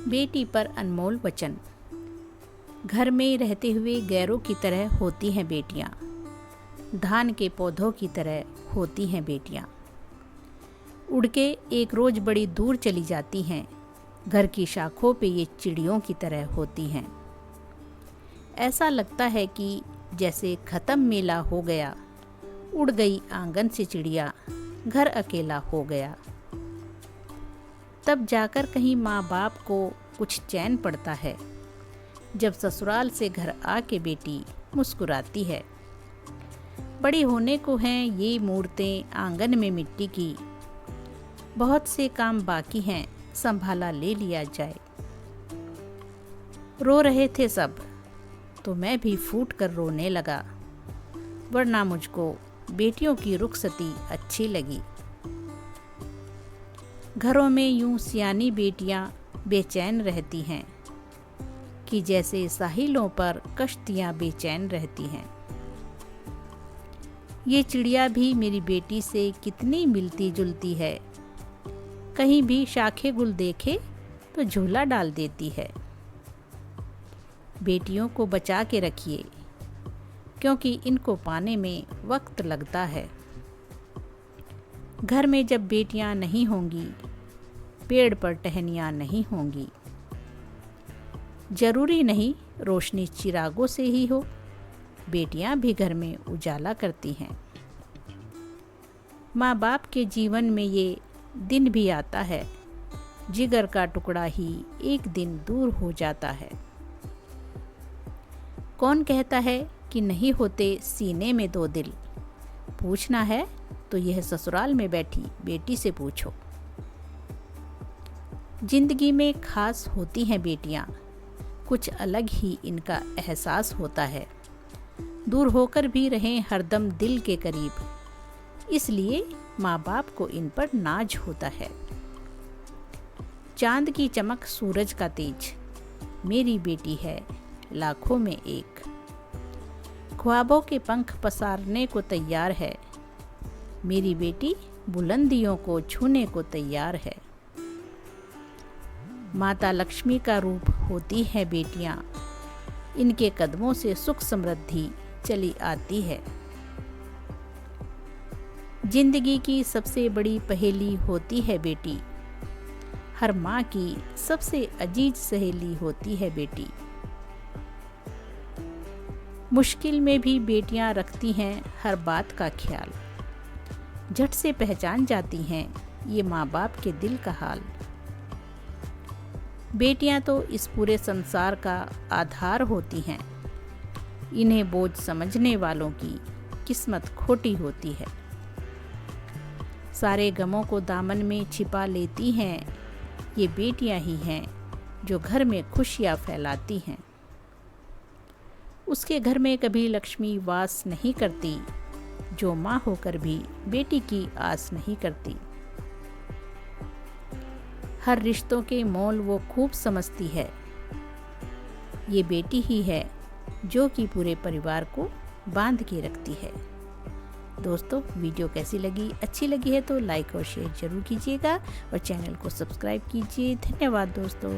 बेटी पर अनमोल वचन। घर में रहते हुए गैरों की तरह होती हैं बेटियां, धान के पौधों की तरह होती हैं बेटियां। उड़ के एक रोज बड़ी दूर चली जाती हैं, घर की शाखों पे ये चिड़ियों की तरह होती हैं। ऐसा लगता है कि जैसे ख़त्म मेला हो गया, उड़ गई आंगन से चिड़िया, घर अकेला हो गया। तब जाकर कहीं माँ बाप को कुछ चैन पड़ता है, जब ससुराल से घर आके बेटी मुस्कुराती है। बड़ी होने को हैं ये मूर्तें आंगन में मिट्टी की, बहुत से काम बाकी हैं संभाला ले लिया जाए। रो रहे थे सब तो मैं भी फूट कर रोने लगा, वरना मुझको बेटियों की रुखसती अच्छी लगी। घरों में यूं सियानी बेटियां बेचैन रहती हैं कि जैसे साहिलों पर कश्तियां बेचैन रहती हैं। ये चिड़िया भी मेरी बेटी से कितनी मिलती जुलती है, कहीं भी शाखे गुल देखे तो झूला डाल देती है। बेटियों को बचा के रखिए, क्योंकि इनको पाने में वक्त लगता है। घर में जब बेटियां नहीं होंगी, पेड़ पर टहनियाँ नहीं होंगी। जरूरी नहीं रोशनी चिरागों से ही हो, बेटियां भी घर में उजाला करती हैं। माँ बाप के जीवन में ये दिन भी आता है, जिगर का टुकड़ा ही एक दिन दूर हो जाता है। कौन कहता है कि नहीं होते सीने में दो दिल? पूछना है तो यह ससुराल में बैठी बेटी से पूछो। जिंदगी में खास होती हैं बेटियां, कुछ अलग ही इनका एहसास होता है। दूर होकर भी रहें हरदम दिल के करीब, इसलिए माँ बाप को इन पर नाज होता है। चांद की चमक सूरज का तेज, मेरी बेटी है लाखों में एक। ख्वाबों के पंख पसारने को तैयार है, मेरी बेटी बुलंदियों को छूने को तैयार है। माता लक्ष्मी का रूप होती है बेटियां, इनके कदमों से सुख समृद्धि चली आती है। जिंदगी की सबसे बड़ी पहेली होती है बेटी, हर माँ की सबसे अजीज सहेली होती है बेटी। मुश्किल में भी बेटियां रखती हैं हर बात का ख्याल, झट से पहचान जाती हैं ये माँ बाप के दिल का हाल। बेटियां तो इस पूरे संसार का आधार होती हैं, इन्हें बोझ समझने वालों की किस्मत खोटी होती है। सारे गमों को दामन में छिपा लेती हैं, ये बेटियां ही हैं जो घर में खुशियां फैलाती हैं। उसके घर में कभी लक्ष्मी वास नहीं करती, जो माँ होकर भी बेटी की आस नहीं करती। हर रिश्तों के मोल वो खूब समझती है, ये बेटी ही है जो कि पूरे परिवार को बांध के रखती है। दोस्तों, वीडियो कैसी लगी? अच्छी लगी है तो लाइक और शेयर जरूर कीजिएगा और चैनल को सब्सक्राइब कीजिए। धन्यवाद दोस्तों।